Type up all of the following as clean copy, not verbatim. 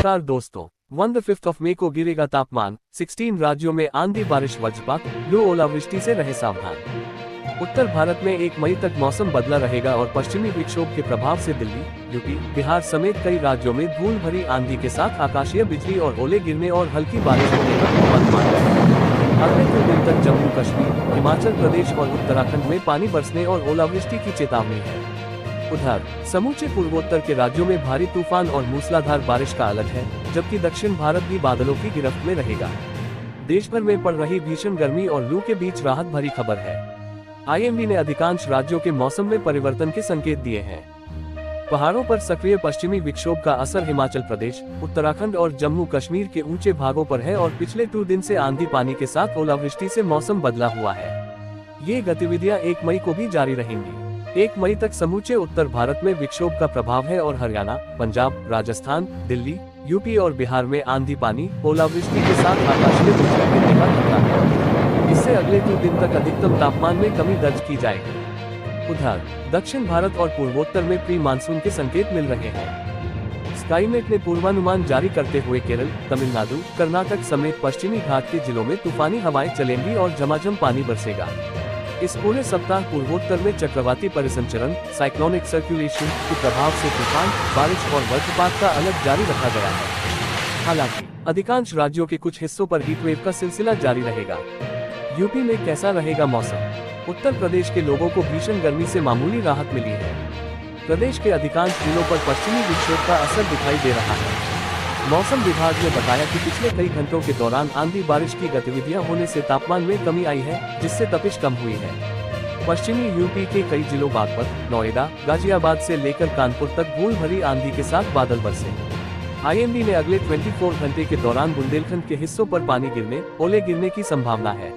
नमस्कार दोस्तों, 1 मई को गिरेगा तापमान। 16 राज्यों में आंधी बारिश वज्रपात, लू ओलावृष्टि से रहे सावधान। उत्तर भारत में 1 मई तक मौसम बदला रहेगा और पश्चिमी विक्षोभ के प्रभाव से दिल्ली, यूपी, बिहार समेत कई राज्यों में धूल भरी आंधी के साथ आकाशीय बिजली और ओले गिरने और हल्की बारिश होने का पूर्वानुमान है। अगले 2 दिन तक जम्मू कश्मीर, हिमाचल प्रदेश और उत्तराखंड में पानी बरसने और ओलावृष्टि की चेतावनी है। उधर समूचे पूर्वोत्तर के राज्यों में भारी तूफान और मूसलाधार बारिश का अलर्ट है, जबकि दक्षिण भारत भी बादलों की गिरफ्त में रहेगा। देश भर में पड़ रही भीषण गर्मी और लू के बीच राहत भरी खबर है। आईएमडी ने अधिकांश राज्यों के मौसम में परिवर्तन के संकेत दिए हैं। पहाड़ों पर सक्रिय पश्चिमी विक्षोभ का असर हिमाचल प्रदेश, उत्तराखंड और जम्मू कश्मीर के ऊंचे भागों पर है और पिछले 2 दिन से आंधी पानी के साथ ओलावृष्टि से मौसम बदला हुआ है। ये गतिविधियां 1 मई को भी जारी रहेंगी। 1 मई तक समूचे उत्तर भारत में विक्षोभ का प्रभाव है और हरियाणा, पंजाब, राजस्थान, दिल्ली, यूपी और बिहार में आंधी पानी, ओलावृष्टि के साथ आकाशीय बिजली गिरने का खतरा है। इससे अगले 2 दिन तक अधिकतम तापमान में कमी दर्ज की जाएगी। उधर दक्षिण भारत और पूर्वोत्तर में प्री मानसून के संकेत मिल रहे हैं। स्काईमेट ने पूर्वानुमान जारी करते हुए केरल, तमिलनाडु, कर्नाटक समेत पश्चिमी घाट के जिलों में तूफानी हवाएं चलेंगी और झमाझम पानी बरसेगा। इस पूरे सप्ताह पूर्वोत्तर में चक्रवाती परिसंचरण, साइक्लोनिक सर्कुलेशन के प्रभाव से तूफान, बारिश और वज्रपात का अलर्ट जारी रखा गया है। हालांकि अधिकांश राज्यों के कुछ हिस्सों पर हीट वेव का सिलसिला जारी रहेगा। यूपी में कैसा रहेगा मौसम? उत्तर प्रदेश के लोगों को भीषण गर्मी से मामूली राहत मिली है। प्रदेश के अधिकांश जिलों पर पश्चिमी विक्षोभ का असर दिखाई दे रहा है। मौसम विभाग ने बताया कि पिछले कई घंटों के दौरान आंधी बारिश की गतिविधियां होने से तापमान में कमी आई है, जिससे तपिश कम हुई है। पश्चिमी यूपी के कई जिलों बागपत, नोएडा, गाजियाबाद से लेकर कानपुर तक धूल भरी आंधी के साथ बादल बरसे। आईएमडी ने अगले 24 घंटे के दौरान बुंदेलखंड के हिस्सों पर पानी गिरने, ओले गिरने की संभावना है।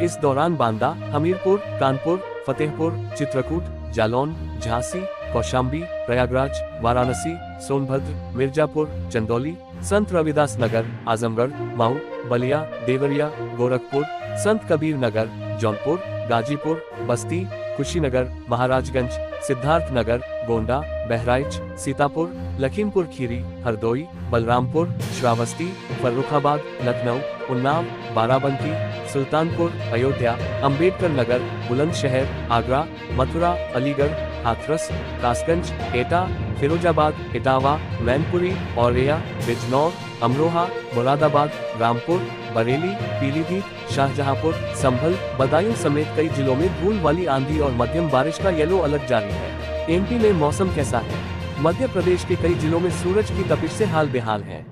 इस दौरान बांदा, हमीरपुर, कानपुर, फतेहपुर, चित्रकूट, जालौन, झांसी, कौशाम्बी, प्रयागराज, वाराणसी, सोनभद्र, मिर्जापुर, चंदौली, संत रविदास नगर, आजमगढ़, मऊ, बलिया, देवरिया, गोरखपुर, संत कबीर नगर, जौनपुर, गाजीपुर, बस्ती, कुशीनगर, महाराजगंज, सिद्धार्थ नगर, गोंडा, बहराइच, सीतापुर, लखीमपुर खीरी, हरदोई, बलरामपुर, श्रावस्ती, फर्रुखाबाद, लखनऊ, उन्नाव, बाराबंकी, सुल्तानपुर, अयोध्या, अंबेडकर नगर, बुलंदशहर, आगरा, मथुरा, अलीगढ़, हाथरस, कासगंज, एटा, फिरोजाबाद, इटावा, मैनपुरी, औरैया, बिजनौर, अमरोहा, मुरादाबाद, रामपुर, बरेली, पीलीभीत, शाहजहांपुर, संभल, बदायूं समेत कई जिलों में धूल वाली आंधी और मध्यम बारिश का येलो अलर्ट जारी है। एमपी में मौसम कैसा है? मध्य प्रदेश के कई जिलों में सूरज की तपिश से हाल बेहाल है।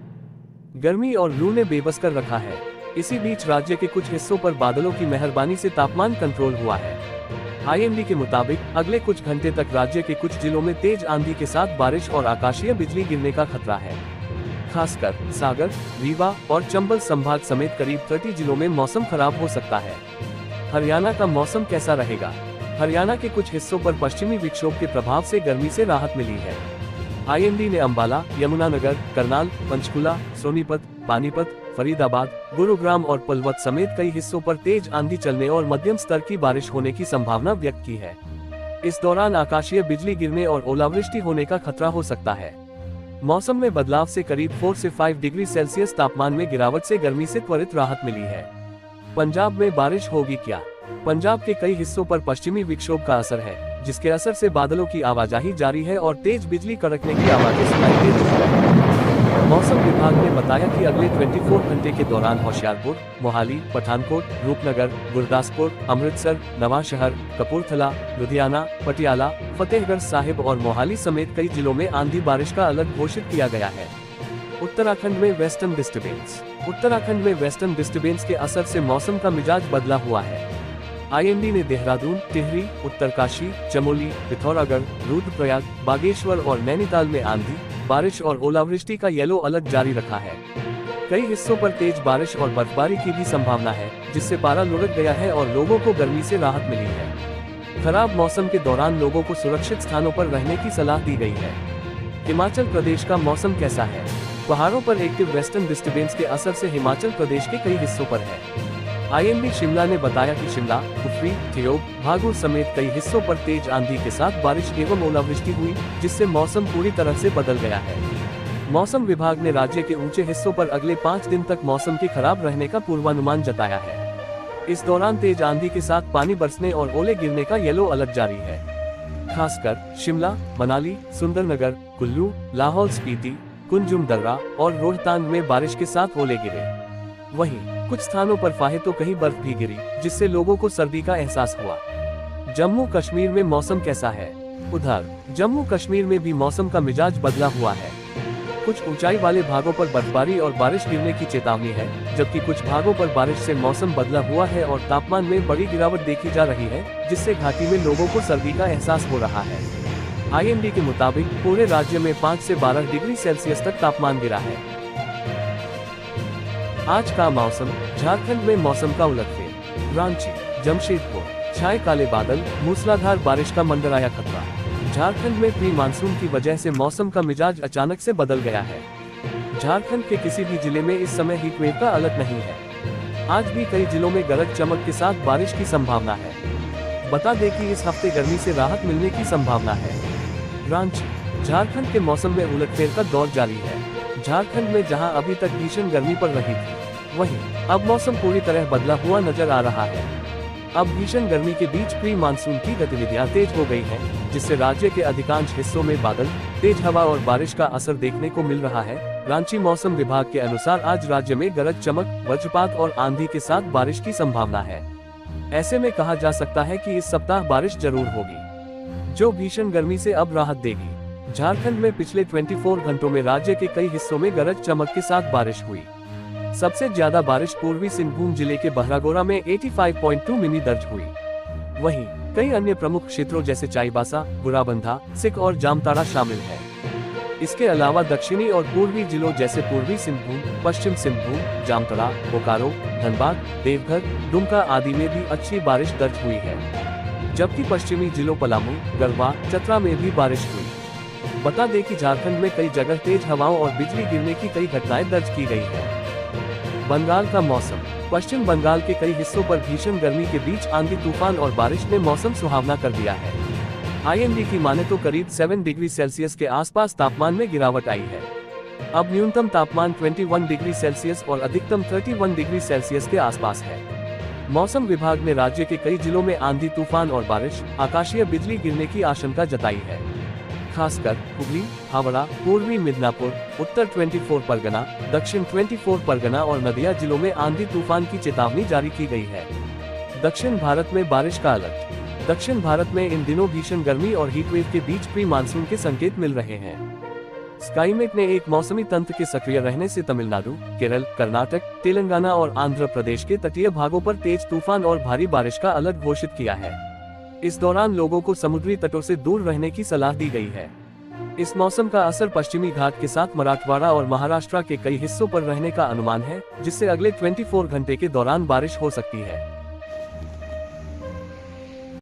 गर्मी और लू ने बेबस कर रखा है। इसी बीच राज्य के कुछ हिस्सों पर बादलों की मेहरबानी से तापमान कंट्रोल हुआ है। आईएमडी के मुताबिक अगले कुछ घंटे तक राज्य के कुछ जिलों में तेज आंधी के साथ बारिश और आकाशीय बिजली गिरने का खतरा है। खासकर सागर, रीवा और चंबल संभाग समेत करीब 30 जिलों में मौसम खराब हो सकता है। हरियाणा का मौसम कैसा रहेगा? हरियाणा के कुछ हिस्सों पर पश्चिमी विक्षोभ के प्रभाव से गर्मी से राहत मिली है। आईएमडी ने अंबाला, यमुनानगर, करनाल, पंचकुला, सोनीपत, पानीपत, फरीदाबाद, गुरुग्राम और पलवल समेत कई हिस्सों पर तेज आंधी चलने और मध्यम स्तर की बारिश होने की संभावना व्यक्त की है। इस दौरान आकाशीय बिजली गिरने और ओलावृष्टि होने का खतरा हो सकता है। मौसम में बदलाव से करीब 4 से 5 डिग्री सेल्सियस तापमान में गिरावट से गर्मी से त्वरित राहत मिली है। पंजाब में बारिश होगी क्या? पंजाब के कई हिस्सों पर पश्चिमी विक्षोभ का असर है, जिसके असर से बादलों की आवाजाही जारी है और तेज बिजली कड़कने की आवाजें सुनाई दे रही है। मौसम विभाग ने बताया कि अगले 24 घंटे के दौरान होशियारपुर, मोहाली, पठानकोट, रूपनगर, गुरदासपुर, अमृतसर, नवांशहर, कपूरथला, लुधियाना, पटियाला, फतेहगढ़ साहिब और मोहाली समेत कई जिलों में आंधी बारिश का अलर्ट घोषित किया गया है। उत्तराखंड में वेस्टर्न डिस्टर्बेंस। उत्तराखंड में वेस्टर्न डिस्टर्बेंस के असर से मौसम का मिजाज बदला हुआ है। आईएमडी ने देहरादून, टिहरी, उत्तरकाशी, चमोली, पिथौरागढ़, रुद्रप्रयाग, बागेश्वर और नैनीताल में आंधी, बारिश और ओलावृष्टि का येलो अलर्ट जारी रखा है। कई हिस्सों पर तेज बारिश और बर्फबारी की भी संभावना है, जिससे पारा लुढ़क गया है और लोगों को गर्मी से राहत मिली है। खराब मौसम के दौरान लोगों को सुरक्षित स्थानों पर रहने की सलाह दी गई है। हिमाचल प्रदेश का मौसम कैसा है? पहाड़ों पर एक्टिव वेस्टर्न डिस्टर्बेंस के असर से हिमाचल प्रदेश के कई हिस्सों पर है। आईएमडी शिमला ने बताया कि शिमला, कुफरी, ठियोग, भागुर समेत कई हिस्सों पर तेज आंधी के साथ बारिश एवं ओलावृष्टि हुई, जिससे मौसम पूरी तरह से बदल गया है। मौसम विभाग ने राज्य के ऊंचे हिस्सों पर अगले 5 दिन तक मौसम के खराब रहने का पूर्वानुमान जताया है। इस दौरान तेज आंधी के साथ पानी बरसने और ओले गिरने का येलो अलर्ट जारी है। खासकर शिमला, मनाली, सुंदरनगर, कुल्लू, लाहौल स्पीति, कुंजुम दर्रा और रोहतांग में बारिश के साथ ओले गिरे। वहीं कुछ स्थानों पर फाहे तो कहीं बर्फ भी गिरी, जिससे लोगों को सर्दी का एहसास हुआ। जम्मू कश्मीर में मौसम कैसा है? उधर जम्मू कश्मीर में भी मौसम का मिजाज बदला हुआ है। कुछ ऊंचाई वाले भागों पर बर्फबारी और बारिश गिरने की चेतावनी है, जबकि कुछ भागों पर बारिश से मौसम बदला हुआ है और तापमान में बड़ी गिरावट देखी जा रही है, जिससे घाटी में लोगों को सर्दी का एहसास हो रहा है। IMD के मुताबिक पूरे राज्य में 5 से 12 डिग्री सेल्सियस तक तापमान गिरा है। आज का मौसम। झारखंड में मौसम का उलटफेर। रांची, जमशेदपुर, छाए काले बादल, मूसलाधार बारिश का मंडराया खतरा। झारखंड में प्री मानसून की वजह से मौसम का मिजाज अचानक से बदल गया है। झारखंड के किसी भी जिले में इस समय हीट वेव का अलर्ट नहीं है। आज भी कई जिलों में गरज चमक के साथ बारिश की संभावना है। बता दें कि इस हफ्ते गर्मी से राहत मिलने की संभावना है। रांची, झारखंड के मौसम में उलटफेर का दौर जारी है। झारखंड में जहां अभी तक भीषण गर्मी पड़ रही थी, वहीं अब मौसम पूरी तरह बदला हुआ नजर आ रहा है। अब भीषण गर्मी के बीच प्री मानसून की गतिविधियां तेज हो गई हैं, जिससे राज्य के अधिकांश हिस्सों में बादल, तेज हवा और बारिश का असर देखने को मिल रहा है। रांची मौसम विभाग के अनुसार आज राज्य में गरज चमक, वज्रपात और आंधी के साथ बारिश की संभावना है। ऐसे में कहा जा सकता है कि इस सप्ताह बारिश जरूर होगी, जो भीषण गर्मी से अब राहत देगी। झारखंड में पिछले 24 घंटों में राज्य के कई हिस्सों में गरज चमक के साथ बारिश हुई। सबसे ज्यादा बारिश पूर्वी सिंहभूम जिले के बहरागोड़ा में 85.2 मिमी दर्ज हुई। वहीं कई अन्य प्रमुख क्षेत्रों जैसे चाईबासा, बुराबंधा, सिक और जामताड़ा शामिल है। इसके अलावा दक्षिणी और पूर्वी जिलों जैसे पूर्वी सिंहभूम, पश्चिम सिंहभूम, जामताड़ा, बोकारो, धनबाद, देवघर, दुमका आदि में भी अच्छी बारिश दर्ज हुई है। जबकि पश्चिमी जिलों पलामू, गढ़वा, चतरा में भी बारिश हुई। बता दें कि झारखंड में कई जगह तेज हवाओं और बिजली गिरने की कई घटनाएं दर्ज की गई है। बंगाल का मौसम। पश्चिम बंगाल के कई हिस्सों पर भीषण गर्मी के बीच आंधी तूफान और बारिश ने मौसम सुहावना कर दिया है। IMD की माने तो करीब 7 डिग्री सेल्सियस के आसपास तापमान में गिरावट आई है। अब न्यूनतम तापमान 21 डिग्री सेल्सियस और अधिकतम 31 डिग्री सेल्सियस के आसपास है। मौसम विभाग ने राज्य के कई जिलों में आंधी तूफान और बारिश, आकाशीय बिजली गिरने की आशंका जताई है। खासकर हुगली, हावड़ा, पूर्वी मिदनापुर, उत्तर 24 परगना, दक्षिण 24 परगना और नदिया जिलों में आंधी तूफान की चेतावनी जारी की गई है। दक्षिण भारत में बारिश का अलर्ट। दक्षिण भारत में इन दिनों भीषण गर्मी और हीटवेव के बीच प्री मानसून के संकेत मिल रहे हैं। स्काईमेट ने एक मौसमी तंत्र के सक्रिय रहने से तमिलनाडु, केरल, कर्नाटक, तेलंगाना और आंध्र प्रदेश के तटीय भागों पर तेज तूफान और भारी बारिश का अलर्ट घोषित किया है। इस दौरान लोगों को समुद्री तटों से दूर रहने की सलाह दी गई है। इस मौसम का असर पश्चिमी घाट के साथ मराठवाड़ा और महाराष्ट्र के कई हिस्सों पर रहने का अनुमान है, जिससे अगले 24 घंटे के दौरान बारिश हो सकती है।